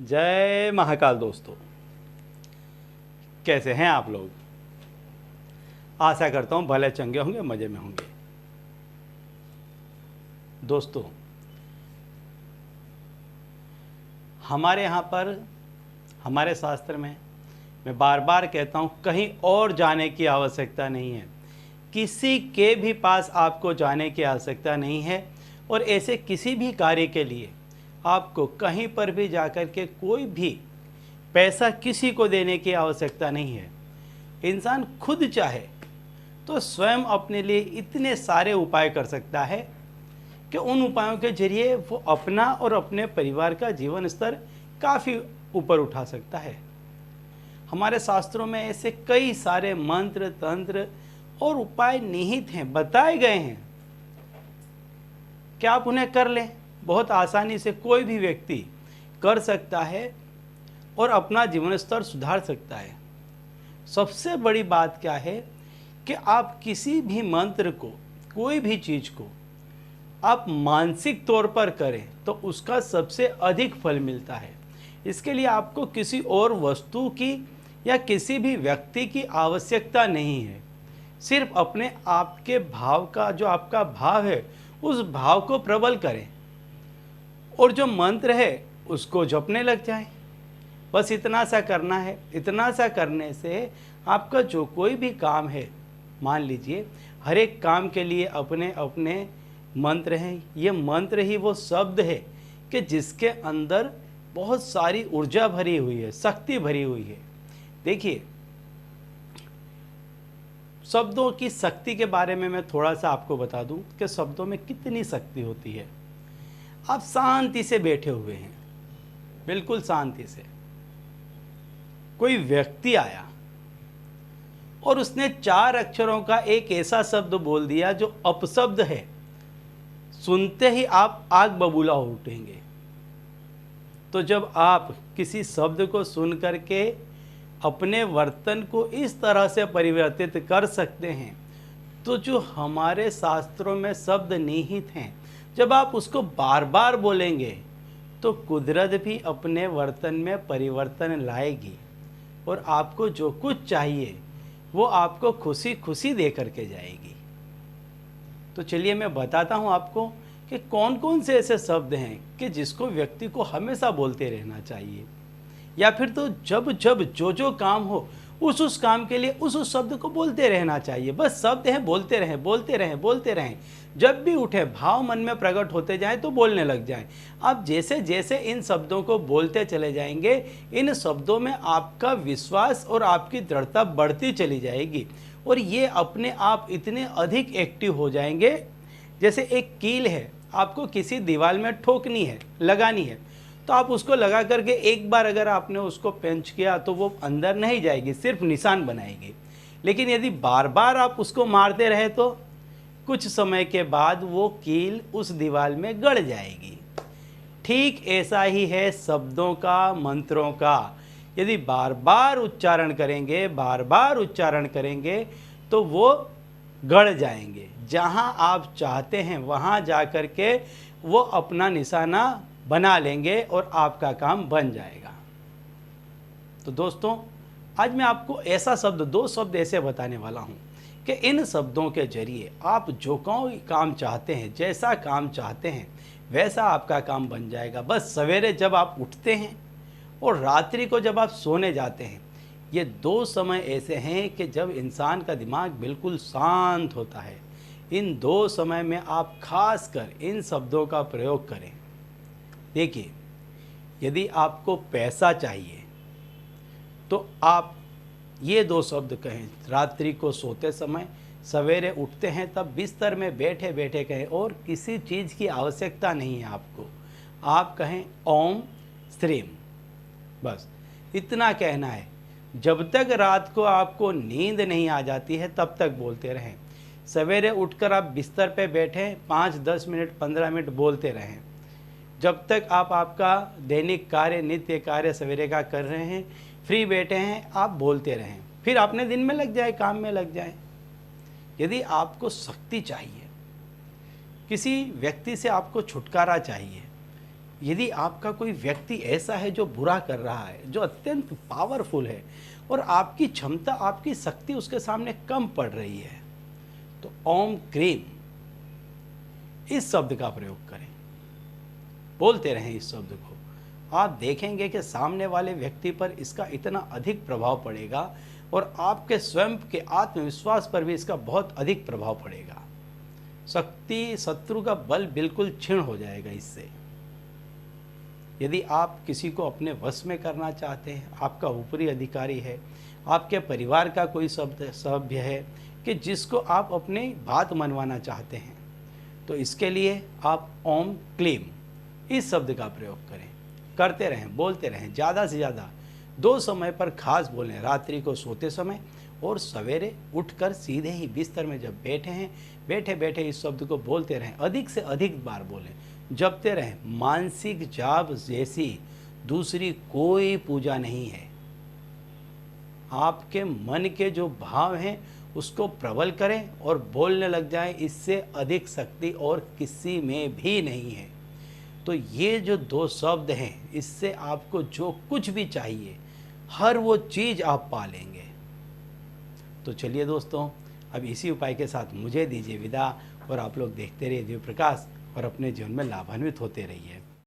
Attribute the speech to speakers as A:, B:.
A: जय महाकाल दोस्तों, कैसे हैं आप लोग। आशा करता हूं भले चंगे होंगे, मज़े में होंगे। दोस्तों, हमारे यहाँ पर हमारे शास्त्र में मैं बार बार कहता हूँ, कहीं और जाने की आवश्यकता नहीं है। किसी के भी पास आपको जाने की आवश्यकता नहीं है और ऐसे किसी भी कार्य के लिए आपको कहीं पर भी जाकर के कोई भी पैसा किसी को देने की आवश्यकता नहीं है। इंसान खुद चाहे तो स्वयं अपने लिए इतने सारे उपाय कर सकता है कि उन उपायों के जरिए वो अपना और अपने परिवार का जीवन स्तर काफ़ी ऊपर उठा सकता है। हमारे शास्त्रों में ऐसे कई सारे मंत्र, तंत्र और उपाय निहित हैं, बताए गए हैं कि आप उन्हें कर लें। बहुत आसानी से कोई भी व्यक्ति कर सकता है और अपना जीवन स्तर सुधार सकता है। सबसे बड़ी बात क्या है कि आप किसी भी मंत्र को, कोई भी चीज़ को आप मानसिक तौर पर करें तो उसका सबसे अधिक फल मिलता है। इसके लिए आपको किसी और वस्तु की या किसी भी व्यक्ति की आवश्यकता नहीं है। सिर्फ अपने आपके भाव का, जो आपका भाव है, उस भाव को प्रबल करें और जो मंत्र है उसको जपने लग जाए। बस इतना सा करना है। इतना सा करने से आपका जो कोई भी काम है, मान लीजिए हर एक काम के लिए अपने अपने मंत्र हैं। ये मंत्र ही वो शब्द है कि जिसके अंदर बहुत सारी ऊर्जा भरी हुई है, शक्ति भरी हुई है। देखिए, शब्दों की शक्ति के बारे में मैं थोड़ा सा आपको बता दूं कि शब्दों में कितनी शक्ति होती है। आप शांति से बैठे हुए हैं, बिल्कुल शांति से। कोई व्यक्ति आया और उसने 4 अक्षरों का एक ऐसा शब्द बोल दिया जो अपशब्द है। सुनते ही आप आग बबूला हो उठेंगे। तो जब आप किसी शब्द को सुन करके अपने वर्तन को इस तरह से परिवर्तित कर सकते हैं, तो जो हमारे शास्त्रों में शब्द निहित हैं, जब आप उसको बार बार बोलेंगे तो कुदरत भी अपने वर्तन में परिवर्तन लाएगी और आपको जो कुछ चाहिए वो आपको खुशी खुशी दे करके जाएगी। तो चलिए मैं बताता हूँ आपको कि कौन कौन से ऐसे शब्द हैं कि जिसको व्यक्ति को हमेशा बोलते रहना चाहिए, या फिर तो जब जब जो काम हो उस काम के लिए उस शब्द को बोलते रहना चाहिए। बस शब्द हैं, बोलते रहें, बोलते रहें, बोलते रहें। जब भी उठे, भाव मन में प्रकट होते जाएं तो बोलने लग जाएं। आप जैसे जैसे इन शब्दों को बोलते चले जाएंगे, इन शब्दों में आपका विश्वास और आपकी दृढ़ता बढ़ती चली जाएगी और ये अपने आप इतने अधिक एक्टिव हो जाएंगे। जैसे एक कील है, आपको किसी दीवार में ठोकनी है, लगानी है, तो आप उसको लगा करके एक बार अगर आपने उसको पेंच किया तो वो अंदर नहीं जाएगी, सिर्फ निशान बनाएगी। लेकिन यदि बार बार आप उसको मारते रहे तो कुछ समय के बाद वो कील उस दीवार में गड़ जाएगी। ठीक ऐसा ही है शब्दों का, मंत्रों का। यदि बार बार उच्चारण करेंगे, बार बार उच्चारण करेंगे तो वो गड़ जाएंगे। जहाँ आप चाहते हैं वहाँ जा कर के वो अपना निशाना बना लेंगे और आपका काम बन जाएगा। तो दोस्तों, आज मैं आपको ऐसा शब्द, 2 शब्द ऐसे बताने वाला हूँ कि इन शब्दों के जरिए आप जो कोई काम चाहते हैं, जैसा काम चाहते हैं, वैसा आपका काम बन जाएगा। बस सवेरे जब आप उठते हैं और रात्रि को जब आप सोने जाते हैं, ये 2 समय ऐसे हैं कि जब इंसान का दिमाग बिल्कुल शांत होता है। इन 2 समय में आप खासकर इन शब्दों का प्रयोग करें। देखिए, यदि आपको पैसा चाहिए तो आप ये 2 शब्द कहें। रात्रि को सोते समय, सवेरे उठते हैं तब बिस्तर में बैठे बैठे कहें और किसी चीज़ की आवश्यकता नहीं है आपको। आप कहें ओम श्रीम, बस इतना कहना है। जब तक रात को आपको नींद नहीं आ जाती है तब तक बोलते रहें। सवेरे उठकर आप बिस्तर पे बैठें, 5-10 मिनट 15 मिनट बोलते रहें। जब तक आप आपका दैनिक कार्य, नित्य कार्य सवेरे का कर रहे हैं, फ्री बैठे हैं, आप बोलते रहें। फिर अपने दिन में लग जाए, काम में लग जाए। यदि आपको शक्ति चाहिए, किसी व्यक्ति से आपको छुटकारा चाहिए, यदि आपका कोई व्यक्ति ऐसा है जो बुरा कर रहा है, जो अत्यंत पावरफुल है और आपकी क्षमता, आपकी शक्ति उसके सामने कम पड़ रही है, तो ओम क्रीम इस शब्द का प्रयोग करें, बोलते रहें इस शब्द को। आप देखेंगे कि सामने वाले व्यक्ति पर इसका इतना अधिक प्रभाव पड़ेगा और आपके स्वयं के आत्मविश्वास पर भी इसका बहुत अधिक प्रभाव पड़ेगा। शक्ति, शत्रु का बल बिल्कुल क्षीण हो जाएगा इससे। यदि आप किसी को अपने वश में करना चाहते हैं, आपका ऊपरी अधिकारी है, आपके परिवार का कोई सभ्य है कि जिसको आप अपनी बात मनवाना चाहते हैं, तो इसके लिए आप ओम क्लीम इस शब्द का प्रयोग करें, करते रहें, बोलते रहें, ज़्यादा से ज़्यादा 2 समय पर खास बोलें, रात्रि को सोते समय और सवेरे उठकर सीधे ही बिस्तर में जब बैठे हैं, बैठे बैठे इस शब्द को बोलते रहें, अधिक से अधिक बार बोलें, जपते रहें। मानसिक जाप जैसी दूसरी कोई पूजा नहीं है। आपके मन के जो भाव हैं उसको प्रबल करें और बोलने लग जाएं, इससे अधिक शक्ति और किसी में भी नहीं है। तो ये जो 2 शब्द हैं, इससे आपको जो कुछ भी चाहिए हर वो चीज़ आप पा लेंगे। तो चलिए दोस्तों, अब इसी उपाय के साथ मुझे दीजिए विदा और आप लोग देखते रहिए दिव्य प्रकाश और अपने जीवन में लाभान्वित होते रहिए।